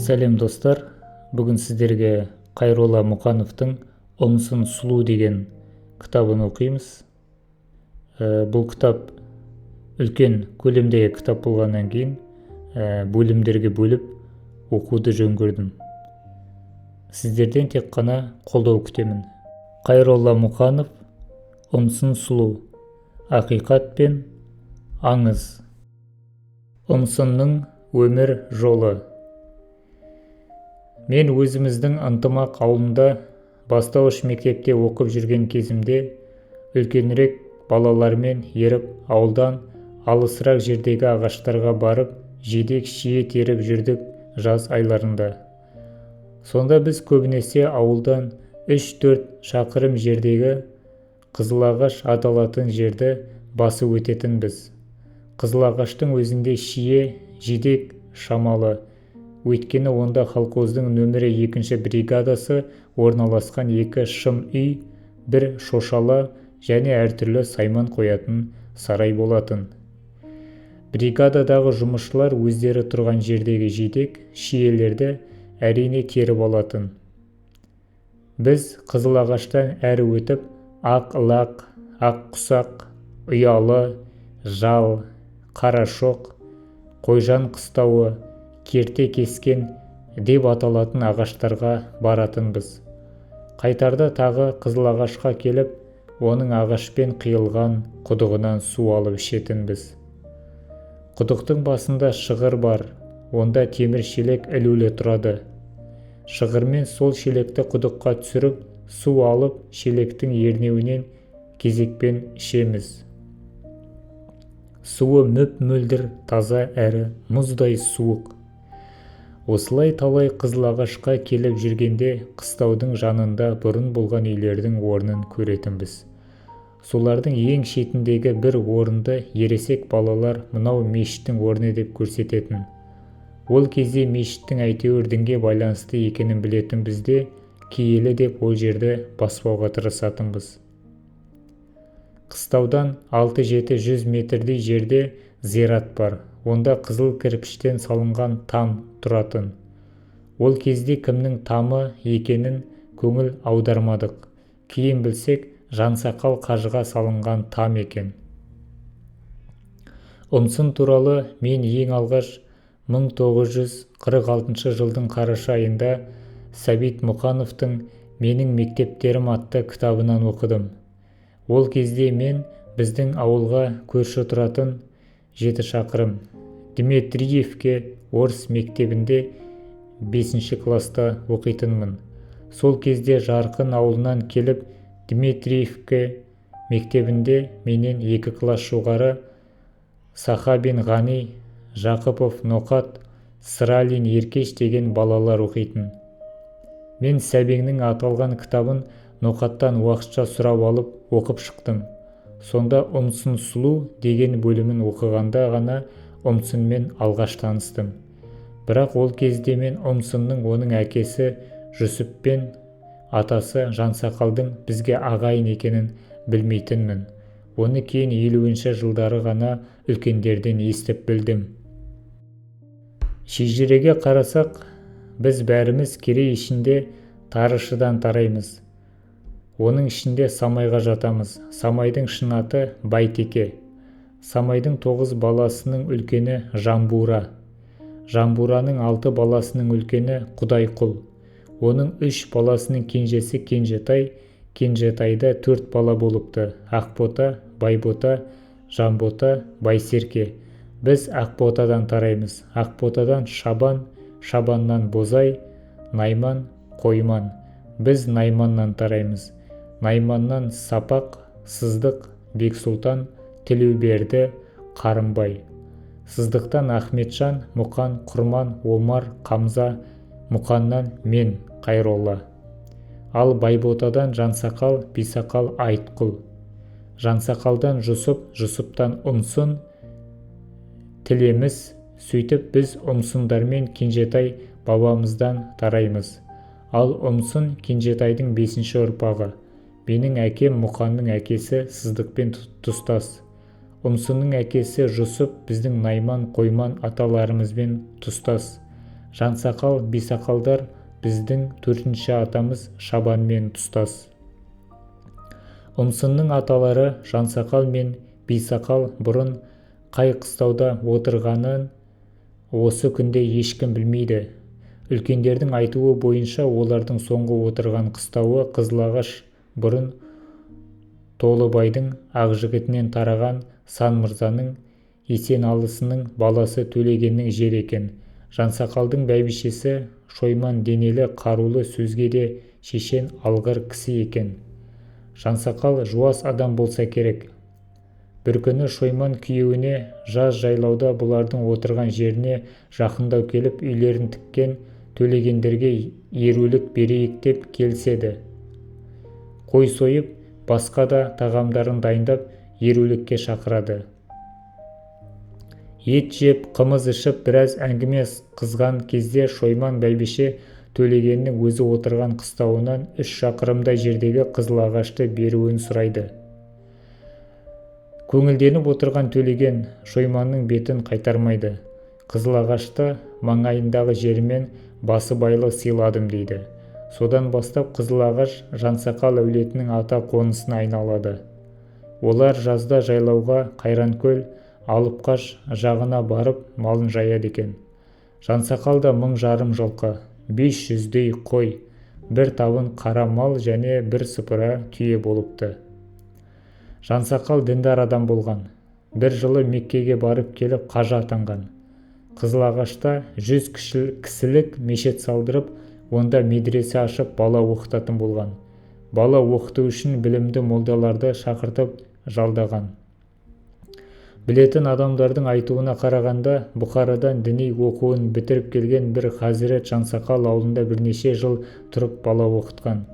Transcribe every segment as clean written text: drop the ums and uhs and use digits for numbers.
Сәлем достар, бүгін сіздерге Қайролла Мұқановтың «Ұмсын сұлу» деген кітабын оқимыз. Бұл кітап үлкен көлемдегі кітап болғаннан кейін бөлімдерге бөліп оқуды жөн көрдім. Сіздерден тек қана қолдау күтемін. Қайролла Мұқанов «Ұмсын сұлу. Ақиқат пен аңыз». Ұмсынның өмір жолы. Мен өзіміздің ынтымақ ауылында бастауыш мектепте оқып жүрген кезімде үлкенірек балалармен еріп ауылдан алысырақ жердегі ағаштарға барып жидек-шие теріп жүрдік жаз айларында. Сонда біз көбінесе ауылдан 3-4 шақырым жердегі Қызылағаш аталатын жерді басып өтетінбіз. Қызылағаштың өзінде шие, жидек шамалы. Өйткені онда колхоздың нөмірі 2 бригадасы орналасқан 2 шым үй, бір шошала және әртүрлі сайман қоятын сарай болатын. Бригададағы жұмысшылар өздері тұрған жердегі жидек, шиелерді әрине теріп алатын. Біз Қызылағаштан әрі өтіп ақ лақ, ақ құсақ, ұялы, жал, қарашоқ, қойжан қыстауы, керте кескен деп аталатын ағаштарға баратынбыз. Қайтарда тағы Қызылағашқа келіп, оның ағашпен қиылған құдығынан су алып ішетінбіз. Құдықтың басында шығыр бар, онда темір шелек ілулі тұрады. Шығырмен сол шелекті құдыққа түсіріп, су алып, шелектің ернеуінен кезекпен ішеміз. Суы мөп-мөлдір, таза әрі мұздай суық. Осылай талай Қызылағашқа келіп жүргенде қыстаудың жанында бұрын болған үйлердің орнын көретінбіз. Солардың ең шетіндегі бір орынды ересек балалар мынау мешіттің орны деп көрсететін. Ол кезде мешіттің әйтеуір дінге байланысты екенін білетінбіз де, киелі деп ол жерді баспауға тырысатынбыз. Қыстаудан 6-700 метрдей жерде зират бар. Онда қызыл кірпіштен салынған там тұратын. Ол кезде кімнің тамы екенін көңіл аудармадық. Кейін білсек, Жансақал қажыға салынған там екен. Ұмсын туралы мен ең алғаш 1946 жылдың қараша айында Сәбит Мұқановтың «Менің мектептерім» атты кітабынан оқыдым. Ол кезде мен біздің ауылға көрші тұратын 7 шақырым Дмитриевке орыс мектебінде 5 класста оқитынмын. Сол кезде Жарқын ауылынан келіп Дмитриевке мектебінде менен 2 класс жоғары Сахабин Ғани, Жақыпов Ноқат, Сыралин Еркеш деген балалар оқитын. Мен Сәбеңнің аталған кітабын Ноқаттан уақытша сұрап алып оқып шықтым. Сонда «Ұмсын сұлу» деген бөлімін оқығанда ғана Ұмсынмен алғаш таныстым. Бірақ ол кезде мен Ұмсынның оның әкесі Жүсіп пен атасы Жансақалдың бізге ағайын екенін білмейтінмін. Оны кейін 50-ші жылдары ғана үлкендерден естіп білдім. Шежіреге қарасақ, біз бәріміз керей ішінде Тарышыдан тараймыз. Оның ішінде Самайға жатамыз. Самайдың шын аты Байтеке. Самайдың 9 баласының үлкені Жамбура. Жамбураның 6 баласының үлкені Құдайқұл. Оның 3 баласының кенжесі Кенжетай. Кенжетайда 4 бала болыпты. Ақбота, Байбота, Жамбота, Байсерке. Біз Ақботадан тараймыз. Ақботадан Шабан, Шабаннан Бозай, Найман, Қойман. Біз Найманнан тараймыз. Найманнан Сапақ, Сыздық, Бексұлтан, Тілеуберді, Қарымбай. Сыздықтан Ахметжан, Мұқан, Құрман, Омар, Қамза, Мұқаннан мен, Қайролла. Ал Байботадан Жансақал, Бисақал, Айтқұл. Жансақалдан Жүсіп, Жүсіптан Ұмсын, Тілеміс. Сөйтіп біз Ұмсындармен Кенжетай бабамыздан тараймыз. Ал Ұмсын Кенжетайдың 5-ші ұрпағы. Менің әкем Мұқанның әкесі Сыздықпен тұстас. Ұмсынның әкесі Жүсіп біздің Найман, Қойман аталарымызбен тұстас. Жансақал бисақалдар біздің 4-ші атамыз Шабанмен тұстас. Ұмсынның аталары Жансақал мен Бисақал бұрын қай қыстауда отырғанын осы күнде ешкім білмейді. Үлкендердің айтуы бойынша олардың соңғы отырған қыстауы Қызылағаш, бұрын Толыбайдың Ақжігітінен тараған Сан Мырзаның Есеналысының баласы Төлегеннің жер екен. Жансақалдың бәйбішесі Шойман денелі, қарулы, сөзге де шешен, алғыр кісі екен. Жансақал жуас адам болса керек. Бір күні Шойман күйеуіне жаз жайлауда бұлардың отырған жеріне жақындау келіп, үйлерін тіккен төлегендерге ерулік берейік деп келіседі. Қой сойып, басқа да тағамдарын дайындап, ерулікке шақырады. Ет жеп, қымыз ішіп, біраз әңгіме қызған кезде Шойман бәйбіше Төлегеннің өзі отырған қыстауынан 3 шақырымдай жердегі Қызылағашты беруін сұрайды. Көңілденіп отырған Төлеген Шойманның бетін қайтармайды. Қызылағашты маңайындағы жерімен басы байлы сыйладым дейді. Содан бастап Қызылағаш Жансақал әулетінің ата қонысына айналады. Олар жазда жайлауға Қайранкөл, Алыпқаш жағына барып малын жаяды екен. Жансақалда 1000 жарым жылқы, 500-дей қой, 1 табын қара мал және 1 сыпыра түйе болыпты. Жансақал діндар адам болған. Бір жылы Меккеге барып келіп қажы атанған. Қызылағашта 100 кісілік мешіт салдырып, онда медресе ашып бала оқытатын болған. Бала оқыту үшін білімді молдаларды шақыртып жалдаған. Білетін адамдардың айтуына қарағанда, Бұхарадан діни оқуын бітіріп келген бір хазірет Жансақал ауылында бірнеше жыл тұрып бала оқытқан.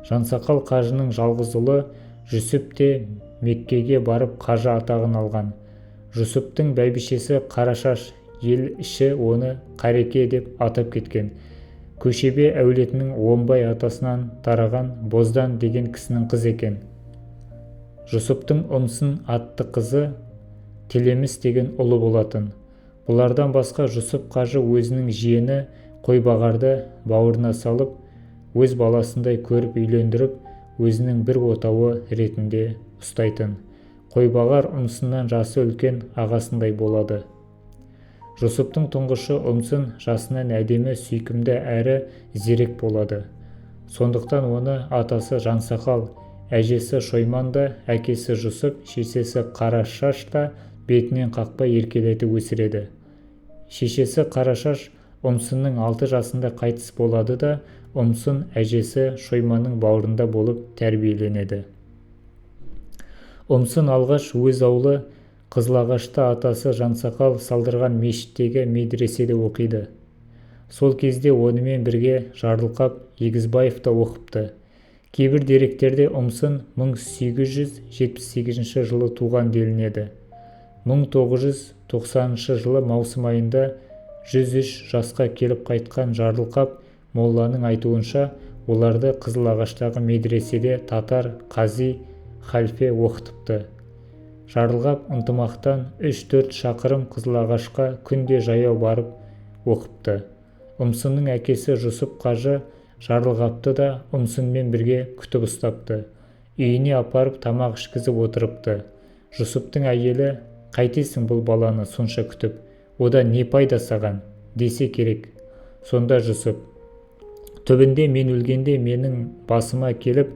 Жансақал қажының жалғыз ұлы Жүсіп те Меккеге барып қажы атағын алған. Жүсіптің бәйбішесі Қарашаш, ел іші оны Қареке деп атап кеткен. Көшебе әулетінің Омбай атасынан тараған Боздан деген кісінің қызы екен. Жүсіптің Ұмсын атты қызы Телеміс деген ұлы болатын. Бұлардан басқа Жүсіп қажы өзінің жиені Қойбағарды бауырына салып, өз баласындай көріп үйлендіріп, өзінің бір отауы ретінде ұстайтын. Қойбағар Ұмсыннан жасы үлкен ағасындай болады. Жүсіптің тұңғышы Ұмсын жасынан әдемі, сүйкімді әрі зерек болады. Сондықтан оны атасы Жансақал, әжесі Шойман да, әкесі Жүсіп, шешесі Қарашаш та бетінен қақпай еркелетіп өсіреді. Шешесі Қарашаш Ұмсынның 6 жасында қайтыс болады да, Ұмсын әжесі Шойманның бауырында болып тәрбиеленеді. Ұмсын алғаш өз аулы Қызылағашта атасы Жансақал салдырған мешіттегі медреседе оқиды. Сол кезде онымен бірге Жарылқап Егізбаев та оқыпты. Кейбір деректерде Ұмсын 1878 жылы туған делінеді. 1990 жылы маусым айында 103 жасқа келіп қайтқан Жарылқап молланың айтуынша, оларды Қызылағаштағы медреседе татар қази халфе оқытыпты. Жарылғап ынтымақтан 3-4 шақырым Қызылағашқа күнде жаяу барып оқыпты. Ұмсынның әкесі Жүсіп қажы Жарылғапты да Ұмсынмен бірге күтіп ұстапты. Үйіне апарып тамақ ішкізіп отырыпты. Жүсіптің әйелі, қайтесің бұл баланы сонша күтіп, одан не пайда саған, десе керек. Сонда Жүсіп, түбінде мен өлгенде менің басыма келіп,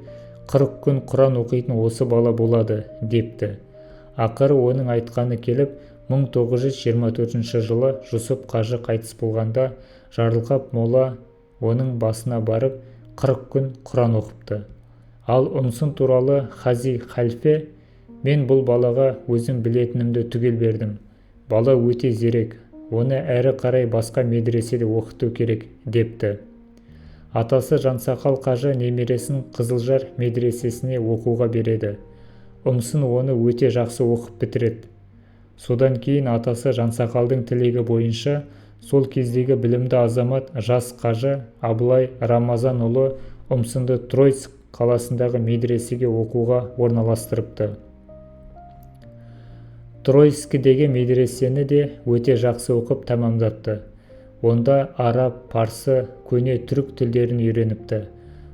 40 күн Құран оқитын осы бала болады, депті. Ақыры оның айтқаны келіп, 1924 жылы Жүсіп қажы қайтыс болғанда, Жарылқап молла оның басына барып 40 күн Құран оқыпты. Ал Ұмсын туралы хази халфе, мен бұл балаға өзім білетінімді түгел бердім. Бала өте зерек, оны әрі қарай басқа медреседе оқыту керек, депті. Атасы Жансақал қажы немересін Қызылжар медресесіне оқуға береді. Ұмсын оны өте жақсы оқып бітіреді. Содан кейін атасы Жансақалдың тілегі бойынша сол кездегі білімді азамат жас қажы Абылай Рамазанұлы Ұмсынды Тройцк қаласындағы медресеге оқуға орналастырыпты. Тройцкідегі медресені де өте жақсы оқып тамамдапты. Онда араб, парсы, көне түрік тілдерін үйреніпті.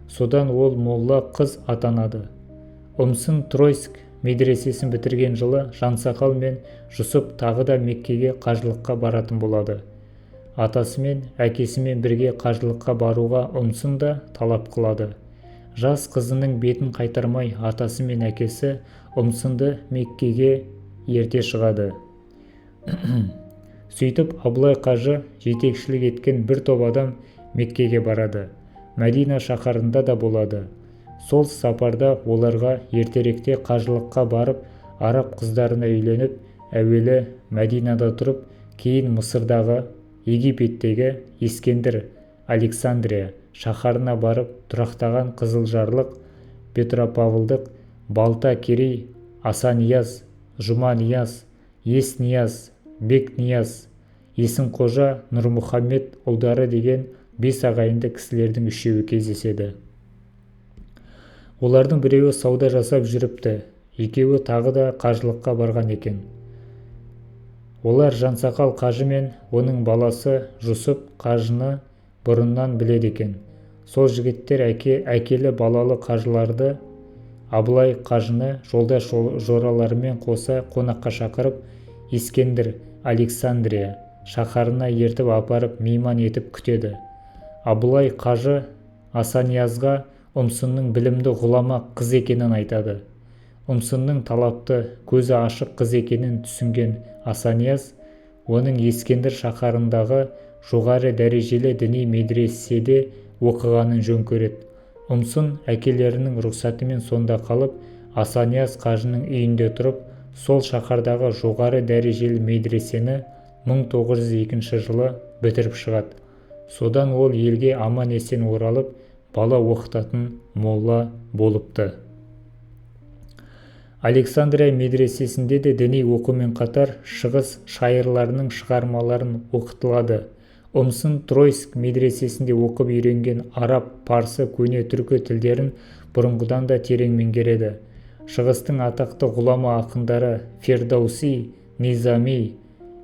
Содан ол молла қыз атанады. Ұмсын Тройск медресесін бітірген жылы Жансақал мен Жүсіп тағы да Меккеге қажылыққа баратын болады. Атасымен, әкесімен бірге қажылыққа баруға Ұмсын да талап қылады. Жас қызының бетін қайтармай атасы мен әкесі Ұмсынды Меккеге ерте шығады. Сөйтіп Абылай қажы жетекшілік еткен бір топ адам Меккеге барады. Мәдина шаһарында да болады. Сол сапарда оларға ертеректе қажылыққа барып, араб қыздарына үйленіп, әуелі Мәдинада тұрып, кейін Мысырдағы, Египеттегі Ескендір, Александрия шаһарына барып тұрақтаған Қызылжарлық, Петропавлдық, Балта-Керей, Асанияз, Жұманияз, Еснияз, Бекнияз, Есімқожа, Нұрмұхаммед ұлдары деген 5 ағайынды кісілердің үшеуі кездеседі. Олардың біреуі сауда жасап жүріпті, екеуі тағы да қажылыққа барған екен. Олар Жансақал қажы мен оның баласы Жүсіп қажыны бұрыннан біледі екен. Сол жігіттер әкелі балалы қажыларды Абылай қажыны жолдас жораларымен қоса қонаққа шақырып, Ескендір, Александрия шаһарына ертіп апарып мейман етіп күтеді. Абылай қажы Асаниязға Ұмсынның білімді ғұлама қыз екенін айтады. Ұмсынның талапты, көзі ашық қыз екенін түсінген Асанияз оның Ескендір шаһарындағы жоғары дәрежелі діни медреседе оқығанын жөн көреді. Ұмсын әкелерінің рұқсатымен сонда қалып, Асанияз қажының үйінде тұрып, сол шаһардағы жоғары дәрежелі медресені 1902 жылы бітіріп шығады. Содан ол елге аман-есен оралып, бала оқытатын молла болыпты. Александрия медресесінде де діни оқумен қатар шығыс шайырларының шығармаларын оқытылады. Ұмсын Тройск медресесінде оқып үйренген араб, парсы, көне түркі тілдерін бұрынғыдан да терең меңгереді. Шығыстың атақты ғұлама ақындары Фердауси, Низами,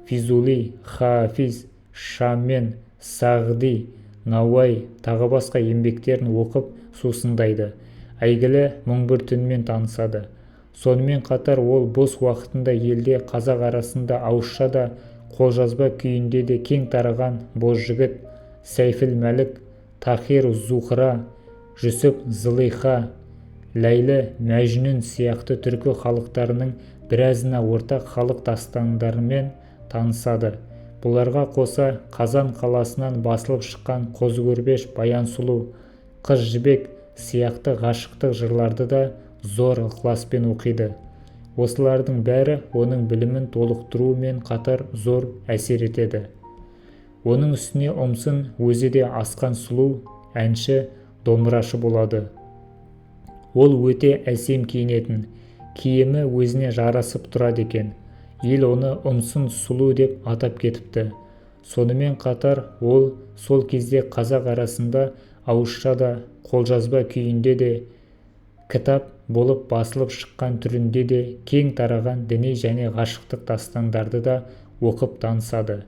Физули, Хафиз, Шаммен, Сағди, Науаи тағы басқа еңбектерін оқып сусындайды. Әйгілі мың бір түнмен танысады. Сонымен қатар ол бос уақытында елде қазақ арасында ауызша да қолжазба күйінде де кең тараған Бозжігіт, Сайфіл Мәлік, Тахир Зухра, Жүсіп Зылиха, Ләйлі Мәжнүн сияқты түркі халықтарының біразына ортақ халық дастандарымен танысады. Бұларға қоса Қазан қаласынан басылып шыққан Қозы-Көрпеш, Баян сұлу, Қыз жібек сияқты ғашықтық жырларды да зор ықыласпен оқиды. Осылардың бәрі оның білімін толықтырумен қатар зор әсер етеді. Оның үстіне Ұмсын өзі де асқан сұлу, әнші, домбырашы болады. Ол өте әсем киінетін, киімі өзіне жарасып тұрады екен. Ел оны Ұмсын сұлу деп атап кетіпті. Сонымен қатар ол сол кезде қазақ арасында ауызша да, қолжазба күйінде де, кітап болып басылып шыққан түрінде де кең тараған діни және ғашықтық дастандарды да оқып танысады.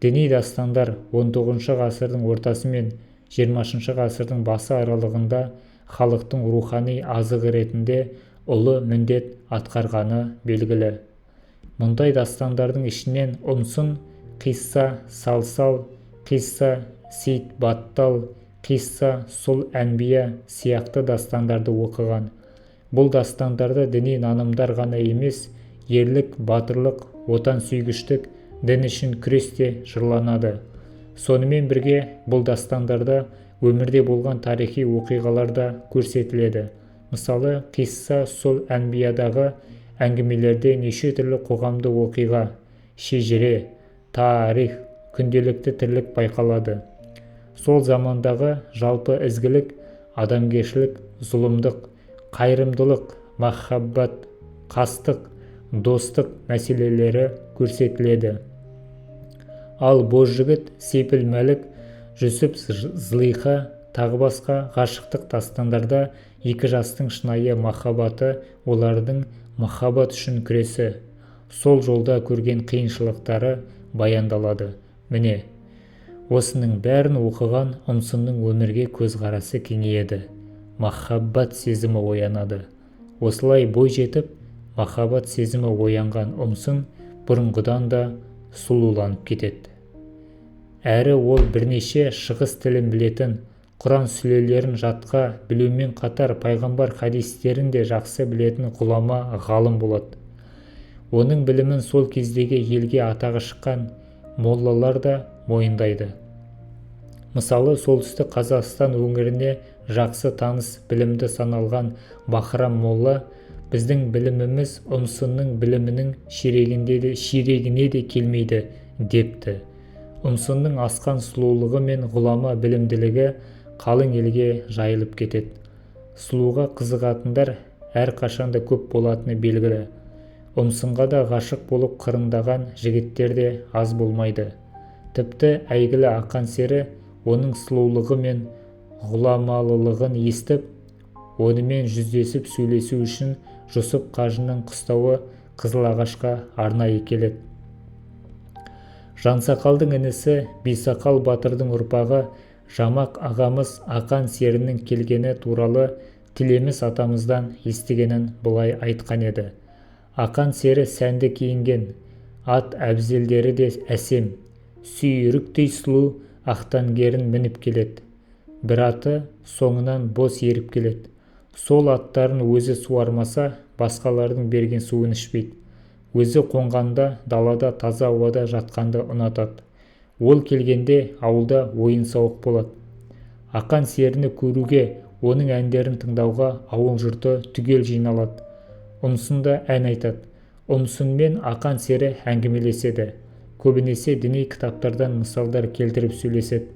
Діни дастандар 19 ғасырдың ортасы мен 20 ғасырдың басы аралығында халықтың рухани азығы ретінде ұлы міндет атқарғаны белгілі. Мұндай дастандардың ішінен Ұмсын қисса Салсал, қисса Сейт Баттал, қисса Сұл Әнбия сияқты дастандарды оқыған. Бұл дастандарда діни нанымдар ғана емес, ерлік, батырлық, отан сүйгіштік, дін үшін күресте жырланады. Сонымен бірге бұл dastanдарда өмірде болған тарихи оқиғалар да көрсетіледі. Мысалы, қисса Сұл Әнбиядағы әңгімелерде неше түрлі қоғамды оқиға, шежіре, тарих, күнделікті тірлік байқалады. Сол замандағы жалпы ізгілік, адамгершілік, зұлымдық, қайырымдылық, махаббат, қастық, достық мәселелері көрсетіледі. Ал Бозжігіт, Сейфіл Мәлік, Жүсіп Зылиха тағы басқа ғашықтық дастандарда екі жастың шынайы махаббаты, олардың махаббат үшін күресі, сол жолда көрген қиыншылықтары баяндалады. Міне, осының бәрін оқыған ұмсынның өмірге көзқарасы кеңейеді, махаббат сезімі оянады. Осылай бой жетіп, махаббат сезімі оянған ұмсын бұрынғыдан да сұлуланып кетеді. Әрі ол бірнеше шығыс тілін білетін, Құран сүрелерін жатқа білумен қатар пайғамбар хадистерін де жақсы білетін ғұлама, ғалым болады. Оның білімін сол кездегі елге атағы шыққан моллалар да мойындайды. Мысалы, солтүстік Қазақстан өңіріне жақсы таныс, білімді саналған Бахрам молла біздің біліміміз ұмсынның білімінің ширегіне де келмейді депті. Ұмсынның асқан сұлулығы мен ғұлама білімділігі қалың елге жайылып кетеді. Сұлуға қызығатындар әрқашанда көп болатыны белгілі. Ұмсынға да ғашық болып қырындаған жігіттер де аз болмайды. Тіпті әйгілі ақан сері оның сұлулығы мен ғұламалылығын естіп, онымен жүздесіп сөйлесу үшін Жүсіп қажының қыстауы Қызылағашқа арнайы келеді. Жансақалдың інісі Бисақал батырдың ұрпағы Жамақ ағамыз ақан серінің келгені туралы Тілеміс атамыздан естігенін былай айтқан еді. Ақан сері сәнді киінген, ат әбзелдері де әсем, сүйіріктей сұлу ақтангерін мініп келеді. Бір аты соңынан бос еріп келеді. Сол аттарын өзі суармаса, басқалардың берген суын ішпейді. Өзі қонғанда далада таза ауада жатқанды ұнатады. Ол келгенде ауылда ойын-сауық болады. Ақан серіні көруге, оның әндерін тыңдауға ауыл жұрты түгел жиналады. Ұмсын да ән айтады. Ұмсын мен ақан сері әңгімелеседі. Көбінесе діни кітаптардан мысалдар келтіріп сөйлеседі.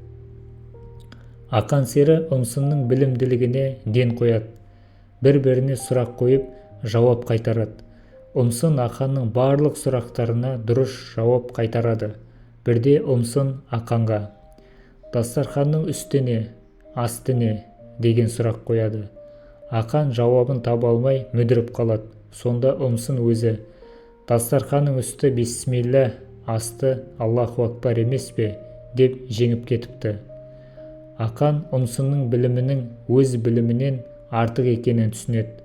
Ақан сері ұмсынның білімділігіне ден қояды. Бір-біріне сұрақ қойып, жауап қайтарады. Ұмсын ақанның барлық сұрақтарына дұрыс жауап қайтарады. Бірде ұмсын ақанға: «Дастарханның үсті не, асты не?» деген сұрақ қояды. Ақан жауабын таба алмай мүдіріп қалады. Сонда ұмсын өзі: «Дастарханның үсті бисмилля, асты Аллаху акбар емес пе?» деп жеңіп кетіпті. Ақан ұмсынның білімінің өз білімінен артық екенін түсінеді.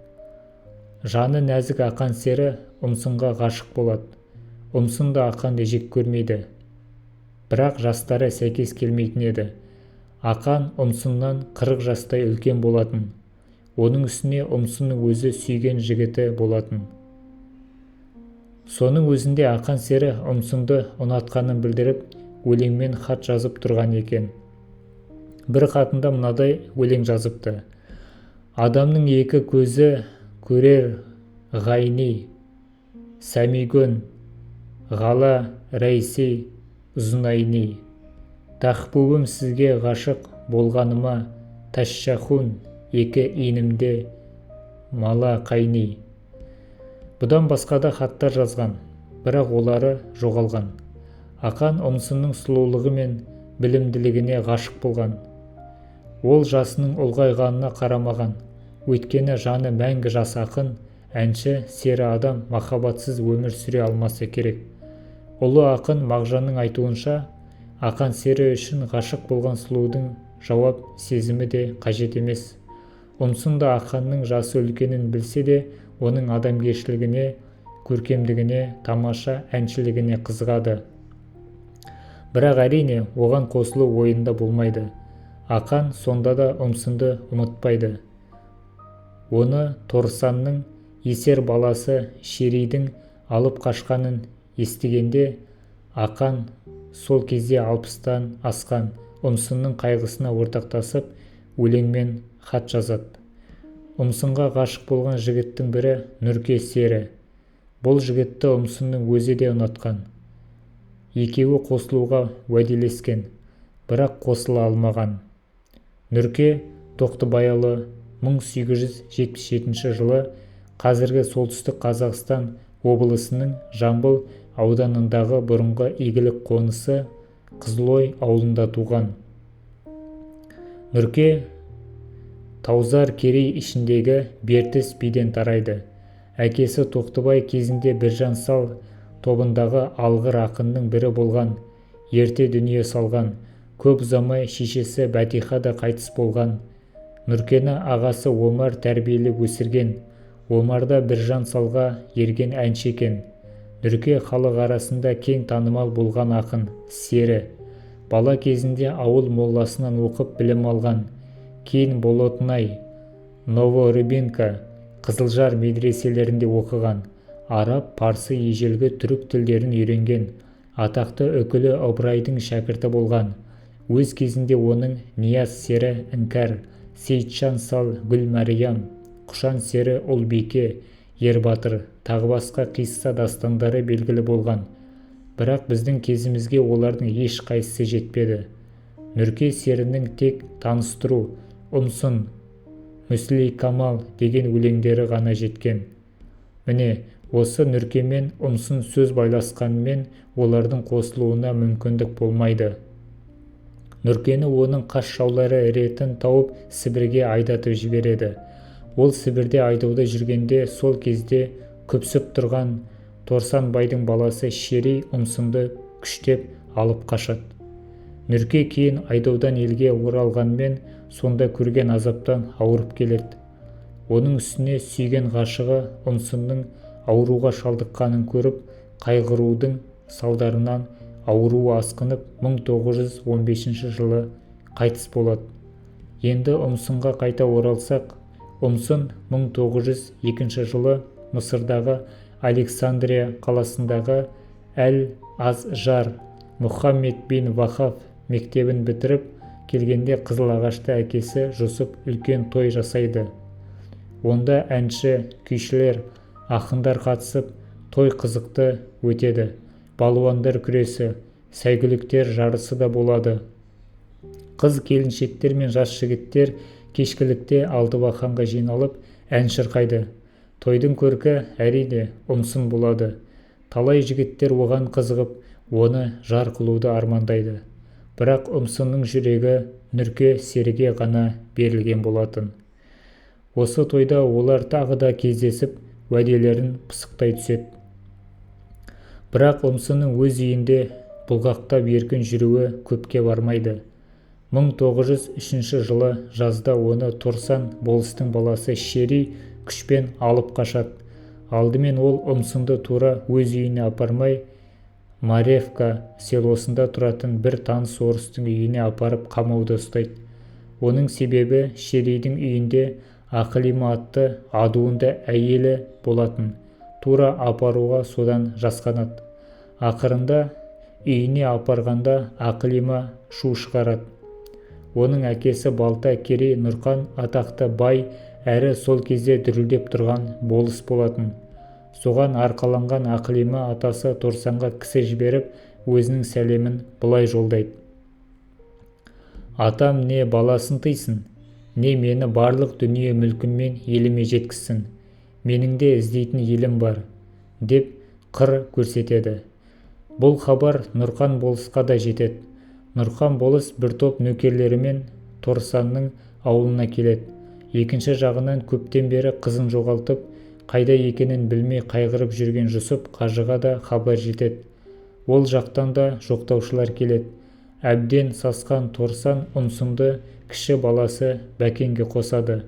Жаны нәзік ақан сері ұмсынға ғашық болады. Ұмсын да ақанды жек көрмейді. Бірақ жастары сәйкес келмейтін еді. Ақан ұмсыннан 40 жастай үлкен болатын. Оның үстіне ұмсынның өзі сүйген жігіті болатын. Соның өзінде ақан сері ұмсынды ұнатқанын білдіріп, өлеңмен хат жазып тұрған екен. Бір хатында мынадай өлең жазыпты: «Адамның екі көзі көрер ғайни, сәмигөн, ғала рәйси, ұзынайни. Тахбубым сізге ғашық болғаныма, тәшшахун, екі инімде мала қайни». Бұдан басқа да хаттар жазған, бірақ олары жоғалған. Ақан ұмсынның сұлулығы мен білімділігіне ғашық болған. Ол жасының ұлғайғанына қарамаған. Өйткені жаны мәңгі жас ақын, әнші, сері адам махаббатсыз өмір сүре алмаса керек. Ұлы ақын Мағжанның айтуынша, ақан сері үшін ғашық болған сұлудың жауап сезімі де қажет емес. Ұмсын да ақанның жасы үлкенін білсе де, оның адамгершілігіне, көркемдігіне, тамаша әншілігіне қызығады. Бірақ әрине, оған қосылу ойында болмайды. Ақан сонда да ұмсынды ұмытпайды. Оны Торсанның есер баласы Шеридің алып қашқанын естігенде, ақан сол кезде 60-тан асқан, ұмсынның қайғысына ортақтасып, өлеңмен хат жазады. Ұмсынға ғашық болған жігіттің бірі Нұрке сері. Бұл жігітті ұмсынның өзі де ұнатқан. Екеуі қосылуға уәделескен, бірақ қосыла алмаған. Нұрке Тоқтыбайұлы 1877 жылы қазіргі солтүстік Қазақстан облысының Жамбыл ауданындағы бұрынғы игілік қонысы Қызылой ауылында туған. Нұрке Таузар Керей ішіндегі Бертіс биден тарайды. Әкесі Тоқтыбай кезінде Біржан Сал тобындағы алғыр ақынның бірі болған, ерте дүние салған, көп ұзамай шешесі Бәтиха да қайтыс болған. Нұркені ағасы Омар тәрбиелеп өсірген. Омар да Біржан Салға ерген әнші екен. Нұрке халық арасында кең танымал болған ақын, сері. Бала кезінде ауыл молласынан оқып білім алған. Кейін Болотнай, Новорыбинка, Қызылжар медреселерінде оқыған. Араб, парсы, ежелгі түрік тілдерін үйренген. Атақты үкілі Ыбырайдың шәкірті болған. Өз кезінде оның Нияз сері Іңкәр, Сейітжан Сал Гүлмәриям, Құшан сері Ұлбике, Ербатыр, тағы басқа қисса дастандары белгілі болған. Бірақ біздің кезімізге олардың еш қайсысы жетпеді. Нұрке серінің тек таныстыру, ұмсын, Мүслей-Камал деген өлеңдері ғана жеткен. Міне, осы Нұрке мен ұмсын сөз байласқанымен олардың қосылуына мүмкіндік болмайды. Нұркені оның қас жаулары ретін тауып Сібірге айдатып жібереді. Ол Сібірде айдауда жүргенде сол кезде күпсіп тұрған Торсанбайдың баласы Шерей ұмсынды күштеп алып қашады. Нұрке кейін айдаудан елге оралғанмен сонда көрген азаптан ауырып келеді. Оның үстіне сүйген ғашығы ұмсынның ауруға шалдыққанын көріп, қайғырудың салдарынан ауруы асқынып 1915 жылы қайтыс болады. Енді ұмсынға қайта оралсақ, ұмсын 1902 жылы Мысырдағы Александрия қаласындағы Әл-Азжар Мұхаммед бин Вахав мектебін бітіріп келгенде Қызылағашта әкесі Жүсіп үлкен той жасайды. Онда әнші, күйшілер, ақындар қатысып, той қызықты өтеді. Балуандар күресі, сәйгүліктер жарысы да болады. Қыз-келіншектер мен жас жігіттер кешкілікте Алтыбақанға жиналып ән шырқайды. Тойдың көркі әрине ұмсын болады. Талай жігіттер оған қызығып, оны жар қылуды армандайды. Бірақ ұмсынның жүрегі Нұрке серіге ғана берілген болатын. Осы тойда олар тағы да кездесіп, уәделерін пысықтай түседі. Бірақ ұмсынның өз үйінде бұлғақтап еркін жүруі көпке бармайды. 1903 жылы жазда оны Торсан болыстың баласы Шерей күшпен алып қашады. Алдымен ол ұмсынды тура өз үйіне апармай, Маревка селосында тұратын бір таныс орыстың үйіне апарып қамауда ұстайды. Оның себебі Шерейдің үйінде Ақылима атты адуынды әйелі болатын. Тура апаруға содан жасқанады. Ақырында үйіне апарғанда Ақылима шу шығарады. Оның әкесі Балта Керей Нұрқан атақты бай әрі сол кезде дүрілдеп тұрған болыс болатын. Соған арқаланған Ақылима атасы Торсанға кісі жіберіп, өзінің сәлемін былай жолдайды. Атам не баласын тыйсын, не мені барлық дүние мүлкіммен еліме жеткізсін. Менің де іздейтін елім бар, деп қыр көрсетеді. Бұл хабар Нұрқан болысқа да жетеді. Нұрқан болыс бір топ нөкерлерімен Торсанның ауылына келеді. Екінші жағынан көптен бері қызын жоғалтып, қайда екенін білмей қайғырып жүрген Жүсіп қажыға да хабар жетеді. Ол жақтан да жоқтаушылар келеді. Әбден сасқан Торсан ұмсынды кіші баласы Бәкенге қосады.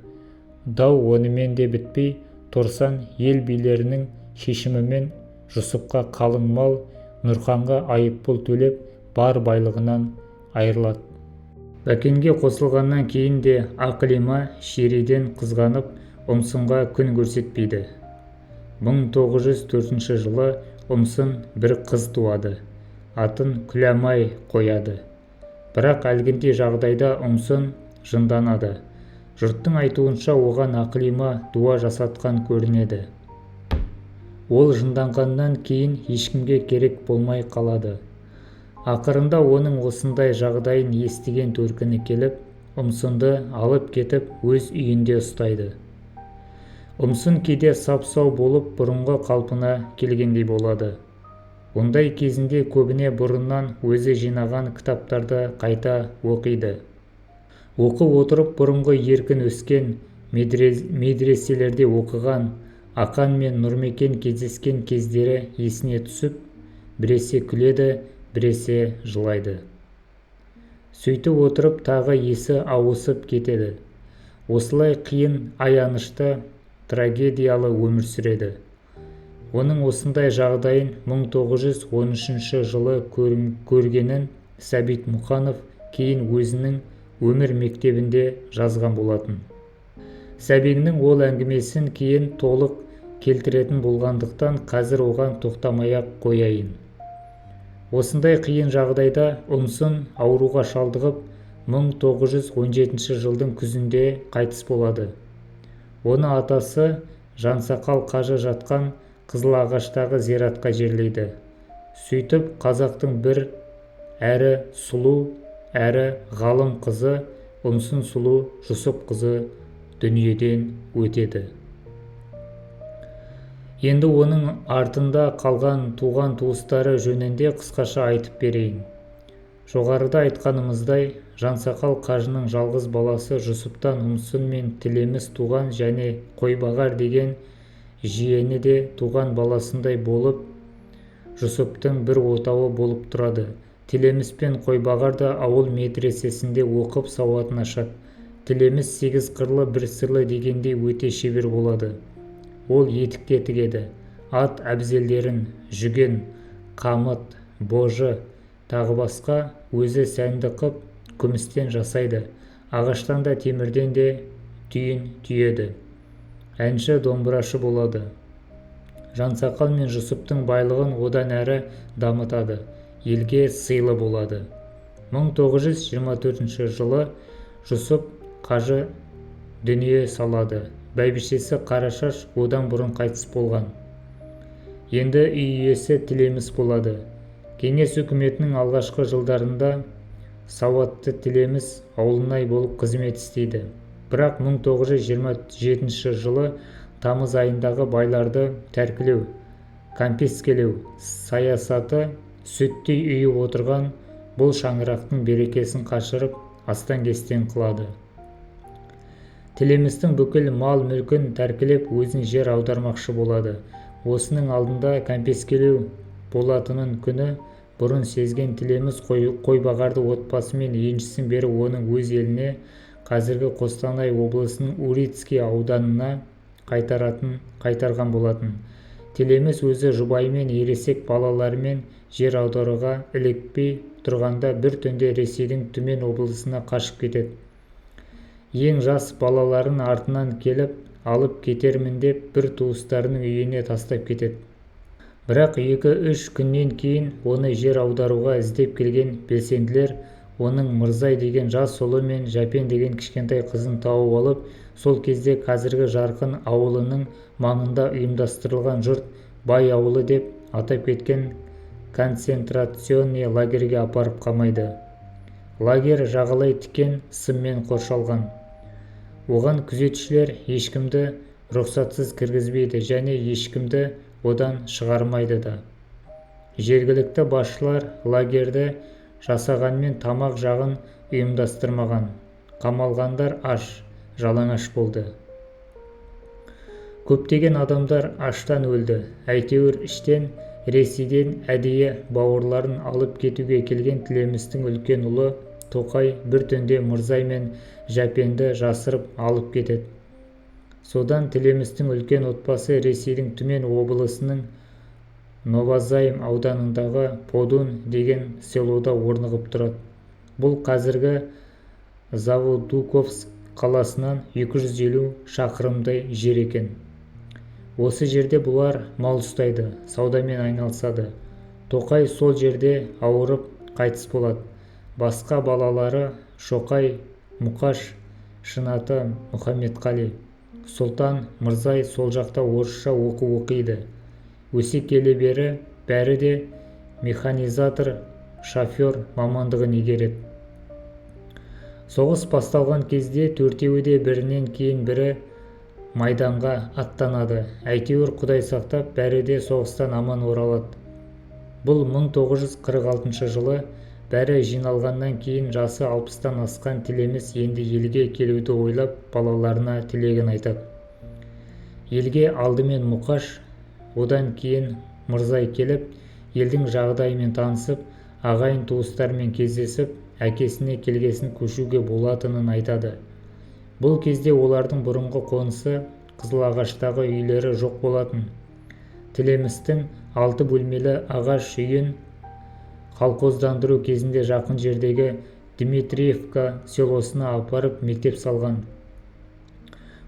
Дау онымен де бітпей, Торсан ел билерінің шешімімен Жүсіпқа қалың мал, Нұрқанға айыппұл төлеп, бар байлығынан айырылады. Бәкенге қосылғаннан кейін де Ақылима Шерейден қызғанып, ұмсынға күн көрсетпейді. 1904 жылы ұмсын бір қыз туады. Атын Күләмай қояды. Бірақ әлгіндей жағдайда ұмсын жынданады. Жұрттың айтуынша оған Ақылима дуа жасатқан көрінеді. Ол жынданғаннан кейін ешкімге керек болмай қалады. Ақырында оның осындай жағдайын естіген төркіні келіп, ұмсынды алып кетіп өз үйінде ұстайды. Ұмсын кейде сап-сау болып бұрынғы қалпына келгендей болады. Ондай кезінде көбіне бұрыннан өзі жинаған кітаптарды қайта оқиды. Оқып отырып бұрынғы еркін өскен, медреселерде оқыған, Ақан мен Нұрмекен кездескен кездері есіне түсіп, біресе күледі, біресе жылайды. сөйтіп отырып тағы есі ауысып кетеді. Осылай қиын, аянышты, трагедиялы өмір сүреді. Оның осындай жағдайын 1913 жылы көргенін Сәбит Мұқанов кейін өзінің өмір мектебінде жазған болатын. Сәбеңнің ол әңгімесін кейін толық келтіретін болғандықтан қазір оған тоқтамай-ақ қояйын. Осындай қиын жағдайда ұнсын ауруға шалдығып 1917 жылдың күзінде қайтыс болады. Оны атасы Жансақал қажы жатқан Қызылағаштағы зиратқа жерлейді. Сөйтіп қазақтың бір әрі сұлу, әрі ғалым қызы Ұнсын сұлу Жүсіпқызы дүниеден өтеді. Енді оның артында қалған туған-туыстары жөнінде қысқаша айтып берейін. Жоғарыда айтқанымыздай, Жансақал қажының жалғыз баласы Жүсіптан Ұнсын мен Тілеміс туған және Қойбағар деген жиені де туған баласындай болып, Жүсіптің бір отауы болып тұрады. Тілеміс пен Қойбағар да ауыл медресесінде оқып сауатын ашады. Тілеміс 8 қырлы бір сырлы дегендей өте шебер болады. Ол етікте тігеді. Ат әбзелдерін, жүген, қамыт, божы, тағы басқа өзі сәнді қып, күмістен жасайды. Ағаштан да темірден де түйін түйеді. Әнші, домбырашы болады. Жансақал мен Жүсіптің байлығын одан әрі дамытады. Елге сыйлы болады. 1924 жылы Жүсіп қажы дүние салады. Бәйбішесі Қарашаш одан бұрын қайтыс болған. Енді үй иесі Тілеміс болады. Кеңес үкіметінің алғашқы жылдарында сауатты Тілеміс ауылнай болып қызмет істейді. Бірақ 1927 жылы тамыз айындағы байларды тәркілеу, конфискелеу саясаты сүттей үйіп отырған бұл шаңырақтың берекесін қашырып, астан-кестен қылады. Тілемістің бүкіл мал-мүлкін тәркілеп өзін жер аудармақшы болады. Осының алдында конфискелеу болатынын күні бұрын сезген Тілеміс Қойбағарды отбасымен еншісін беріп оның өз еліне, қазіргі Қостанай облысының Урицкий ауданына қайтарған болатын. Тілеміс өзі жұбайымен ересек балаларымен жер аударуға ілікпей тұрғанда бір түнде Ресейдің Түмен облысына қашып кетеді. Ең жас балаларын артынан келіп алып кетермін деп бір туыстарының үйіне тастап кетеді. Бірақ 2-3 күннен кейін оны жер аударуға іздеп келген белсенділер оның Мырзай деген жас ұлы мен Жәпен деген кішкентай қызын тауып алып, сол кезде қазіргі Жарқын ауылының маңында ұйымдастырылған жұрт бай ауылы деп атап кеткен концентрационный лагерге апарып қамайды. Лагерь жағалай тікен сыммен қоршалған. Оған күзетшілер ешкімді рұқсатсыз кіргізбейді және ешкімді одан шығармайды да. Жергілікті басшылар лагерді жасағанмен тамақ жағын ұйымдастырмаған. Қамалғандар аш, жалаңаш болды. Көптеген адамдар аштан өлді. Әйтеуір іштен Ресейден әдейі бауырларын алып кетуге келген Тілемістің үлкен ұлы Тоқай бір түнде Мырзай мен Жәпенді жасырып алып кетеді. Содан Тілемістің үлкен отбасы Ресейдің Түмен облысының Новозайым ауданындағы Подун деген селода орнығып тұрады. Бұл қазіргі Заводуковск қаласынан 250 шақырымдай жер екен. Осы жерде бұлар мал ұстайды, саудамен айналысады. Тоқай сол жерде ауырып қайтыс болады. Басқа балалары Шоқай, Мұқаш, Шынаты, Мұхаметқали, Сұлтан, Мырзай сол жақта орысша оқиды. Өсе келе бері бәрі де механизатор, шофер мамандығын игереді. Соғыс басталған кезде төртеуі де бірінен кейін бірі майданға аттанады. Әйтеуір Құдай сақтап, бәрі де соғыстан аман оралады. Бұл 1946 жылы бәрі жиналғаннан кейін жасы 60-тан асқан Тілеміс енді елге келуді ойлап балаларына тілегін айтады. Елге алдымен Мұқаш, одан кейін Мырзай келіп, елдің жағдайымен танысып, ағайын туыстармен кездесіп, әкесіне келгесін көшуге болатынын айтады. Бұл кезде олардың бұрынғы қонысы Қызылағаштағы үйлері жоқ болатын. Тілемістің 6 бөлмелі ағаш үйін колхоздандыру кезінде жақын жердегі Дмитриевка селосына апарып мектеп салған.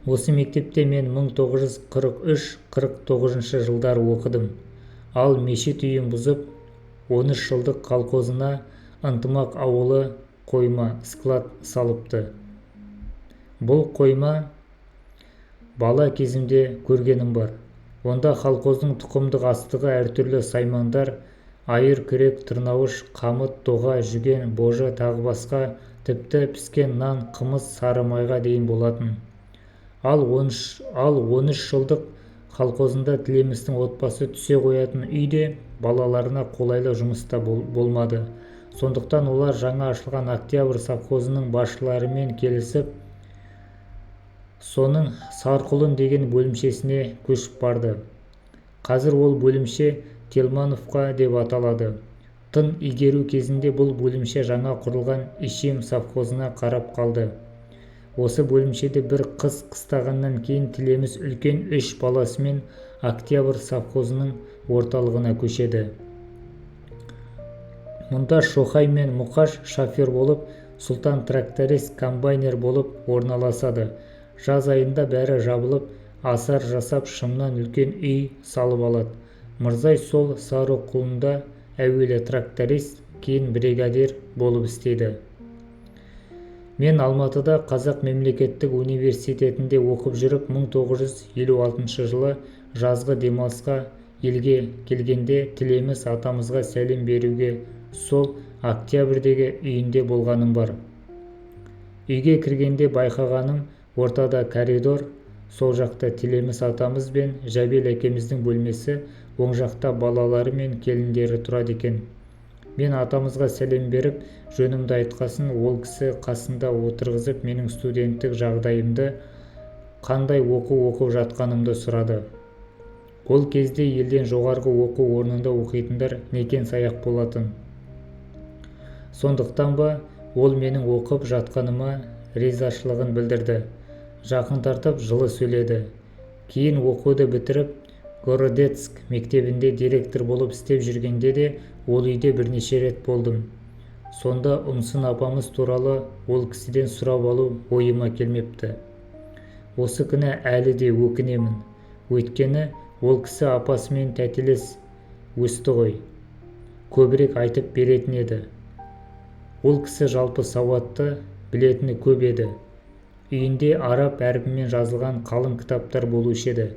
Осы мектепте мен 1943-49 жылдары оқыдым. Ал мешіт үйін бұзып, 13 жылдық колхозына Ынтымақ ауылы қойма склад салыпты. Бұл қойма бала кезімде көргенім бар. Онда колхоздың тұқымдық астығы әртүрлі саймандар, айыр күрек, тырнауыш, қамыт, тоға, жүген, божа тағы басқа, тіпті піскен нан, қымыз, сары майға дейін болатын. Ал 13 жылдық колхозында Тілемістің отбасы түсе қоятын үйде балаларына қолайлы жұмыста болмады. Сондықтан олар жаңа ашылған Октябрь совхозының басшыларымен келісіп, соның Сарқұлын деген бөлімшесіне көшіп барды. Қазір ол бөлімше Телмановка деп аталады. Тың игеру кезінде бұл бөлімше жаңа құрылған Ишем совхозына қарап қалды. Осы бөлімшеде бір қыс қыстағаннан кейін Тілеміс үлкен 3 баласымен Октябрь совхозының орталығына көшеді. Мұнда Шоқай мен Мұқаш шофер болып, Сұлтан тракторист комбайнер болып орналасады. Жаз айында бәрі жабылып, асар жасап шымнан үлкен үй салып алады. Мырзай сол Сарықұлында әуелі тракторист, кейін бригадир болып істейді. Мен Алматыда Қазақ мемлекеттік университетінде оқып жүріп, 1956 жылы жазғы демалысқа елге келгенде Тілеміс атамызға сәлем беруге сол Октябрьдегі үйінде болғаным бар. Үйге кіргенде байқағаным, ортада коридор, сол жақта Тілеміс атамыз бен Жәбел әкеміздің бөлмесі, оң жақта балалары мен келіндері тұрады екен. Мен атамызға сәлем беріп, жөнімді айтқасын, ол кісі қасында отырғызып, менің студенттік жағдайымды, қандай оқып жатқанымды сұрады. Ол кезде елден жоғарғы оқу орнында оқитындар некен-саяқ болатын. Сондықтан ба, ол менің оқып жатқаныма ризашылығын білдірді. Жақын тартып жылы сөйледі. Кейін оқуды бітіріп, Городецк мектебінде директор болып істеп жүргенде де ол үйде бірнеше рет болдым. Сонда Ұмсын апамыз туралы ол кісіден сұрап алу ойыма келмепті. Осы күні әлі де өкінемін. Өйткені ол кісі апасымен тәтелес өсті ғой. Көбірек айтып беретін еді. Ол кісі жалпы сауатты, білетіні көп еді. Үйінде араб әрпімен жазылған қалың кітаптар болушы еді.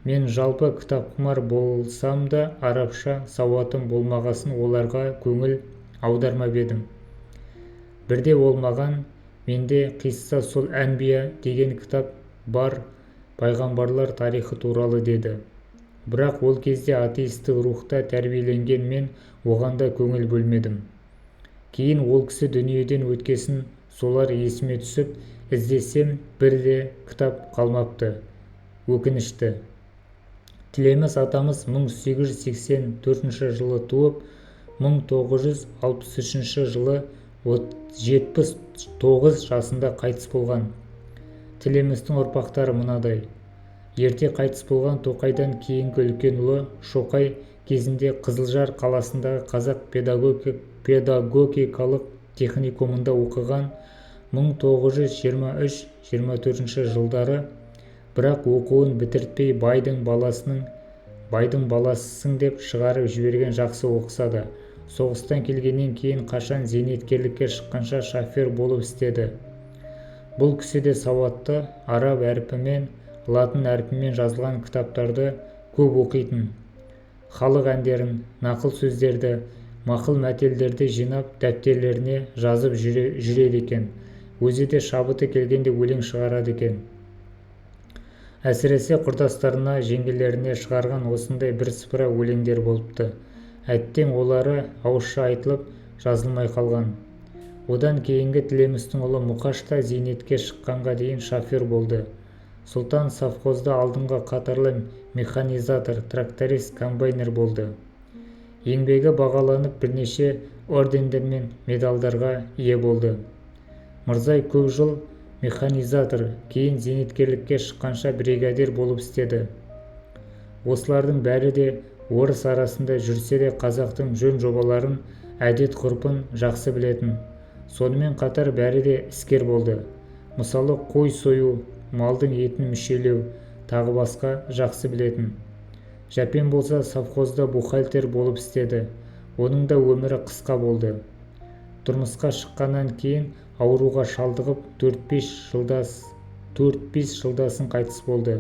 Мен жалпы кітапқұмар болсам да арабша сауатым болмағасын оларға көңіл аудармап едім. Бірде ол маған, менде қисса сол Әнбия деген кітап бар, пайғамбарлар тарихы туралы деді. Бірақ ол кезде атеистік рухта тәрбиеленген мен оған да көңіл бөлмедім. Кейін ол кісі дүниеден өткесін солар есіме түсіп, іздесем бірде кітап қалмапты. Өкінішті. Тілеміс атамыз 1884 жылы туып, 1963 жылы 79 жасында қайтыс болған. Тілемістің ұрпақтары мынадай. Ерте қайтыс болған Тоқайдан кейінгі үлкен ұлы Шоқай кезінде Қызылжар қаласындағы Қазақ педагогикалық техникумында оқыған, 1923-24 жылдары, бірақ оқуын бітіртпей байдың баласысың деп шығарып жіберген. Жақсы оқыса да, соғыстан келгеннен кейін қашан зейнеткерлікке шыққанша шофер болып істеді. Бұл кісі де сауатты, араб әрпімен, латын әрпімен жазылған кітаптарды көп оқитын. Халық әндерін, нақыл сөздерді, мақыл мәтелдерді жинап дәптерлеріне жазып жүреді екен. Өзі де шабыты келгенде өлең шығарады екен. Әсіресе құрдастарына, жеңгелеріне шығарған осындай бірсыпыра өлеңдер болыпты. Әттең олары ауызша айтылып жазылмай қалған. Одан кейінгі Тілемістің ұлы Мұқаш та зейнетке шыққанға дейін шофер болды. Сұлтан совхозда алдыңғы қатарлы механизатор, тракторист, комбайнер болды. Еңбегі бағаланып бірнеше ордендер мен медальдарға ие болды. Мырзай көп жыл механизатор, кейін зейнеткерлікке шыққанша бригадир болып істеді. Осылардың бәрі де орыс арасында жүрсе де қазақтың жөн жобаларын, әдет-ғұрпын жақсы білетін. Сонымен қатар бәрі де іскер болды. Мысалы қой сою, малдың етін мүшелеу, тағы басқа жақсы білетін. Жәпен болса совхозда бухгалтер болып істеді. Оның да өмірі қысқа болды. Тұрмысқа шыққаннан кейін ауруға шалдығып 4-5 жылдасын қайтыс болды.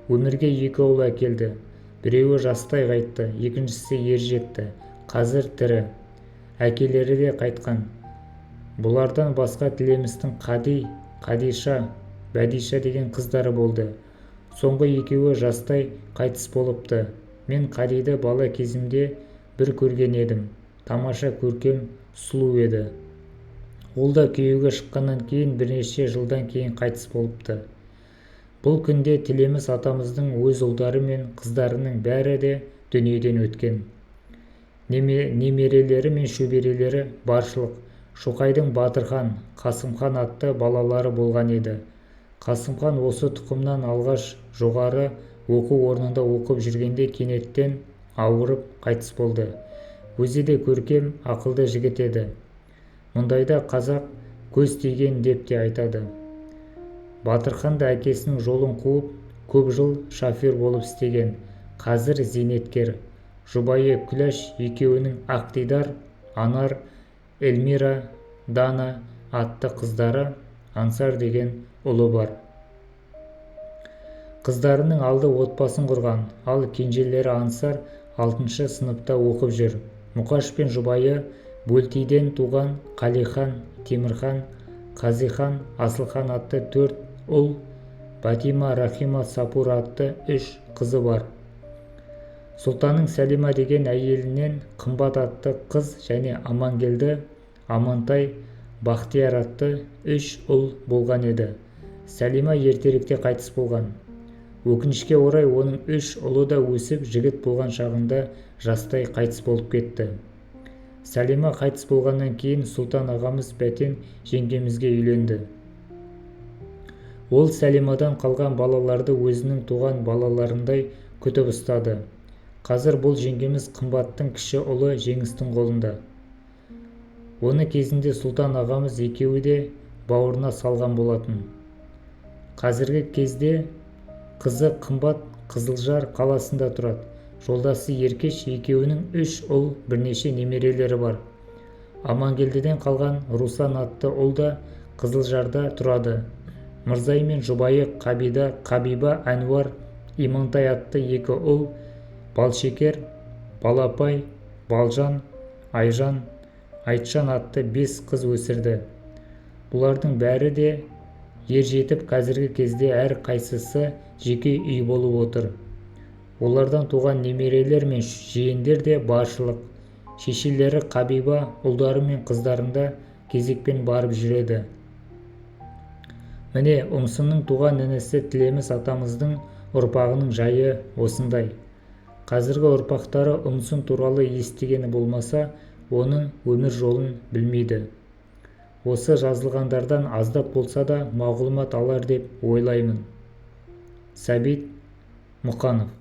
Өмірге 2 ұл әкелді. Біреуі жастай қайтты, екіншісі ержетті. Қазір тірі. Әкелері де қайтқан. Бұлардан басқа тілемістің Қадиша, Бәдиша деген қыздары болды. Соңғы екеуі жастай қайтыс болыпты. Мен Қадиді бала кезімде бір көрген едім. Тамаша, көркем, сұлу еді. Ол да күйеуге шыққаннан кейін бірнеше жылдан кейін қайтыс болыпты. Бұл күнде тілеміс атамыздың өз ұлдары мен қыздарының бәрі де дүниеден өткен. Немерелері мен шөберелері баршылық. Шоқайдың Батырхан, Қасымхан атты балалары болған еді. Қасымхан осы тұқымнан алғаш жоғары оқу орнында оқып жүргенде кенеттен ауырып қайтыс болды. Өзі де көркем, ақылды жігіт еді. Мұндайда қазақ көз тиген деп те айтады. Батырхан да әкесінің жолын қуып, көп жыл шофер болып істеген. Қазір зейнеткер. Жұбайы Күләш, екеуінің Ақтидар, Анар, Эльмира, Дана атты қыздары, Ансар деген ұлы бар. Қыздарының алды отбасын құрған, ал кенжелері Ансар 6 сыныпта оқып жүр. Мұқаш пен жұбайы Бөлтиден туған Қалихан, Темірхан, Қазихан, Асылхан атты 4 ұл, Батима, Рахима, Сапур атты 3 қызы бар. Сұлтанның Сәлима деген әйелінен Қымбат атты қыз және Амангелді, Амантай, Бақтияр атты 3 ұл болған еді. Сәлима ертеректе қайтыс болған. Өкінішке орай оның 3 ұлы да өсіп жігіт болған шағында жастай қайтыс болып кетті. Сәлима қайтыс болғаннан кейін Сұлтан ағамыз Бәтен жеңгемізге үйленді. Ол Сәлимадан қалған балаларды өзінің туған балаларындай күтіп ұстады. Қазір бұл жеңгеміз Қымбаттың кіші ұлы Жеңістің қолында. Оны кезінде Сұлтан ағамыз екеуі де бауырына салған болатын. Қазіргі кезде қызы Қымбат Қызылжар қаласында тұрады. Жолдасы Еркеш, екеуінің 3 ұл, бірнеше немерелері бар. Амангелдіден қалған Руслан атты ұл да Қызылжарда тұрады. Мырзай мен жұбайы Қабиба, Әнуар, Имантай атты 2 ұл, Балшекер, Балапай, Балжан, Айжан, Айтжан атты 5 қыз өсірді. Бұлардың бәрі де ержетіп, қазіргі кезде әр қайсысы жеке үй болып отыр. Олардан туған немерелер мен жиендер де баршылық. Шешелері Қабиба ұлдары мен қыздарында кезекпен барып жүреді. Міне, ұмсынның туған інісі Тілеміс атамыздың ұрпағының жайы осындай. Қазіргі ұрпақтары ұмсын туралы естігені болмаса, оның өмір жолын білмейді. Осы жазылғандардан аздап болса да мағлұмат алар деп ойлаймын. Сәбит Мұқанов.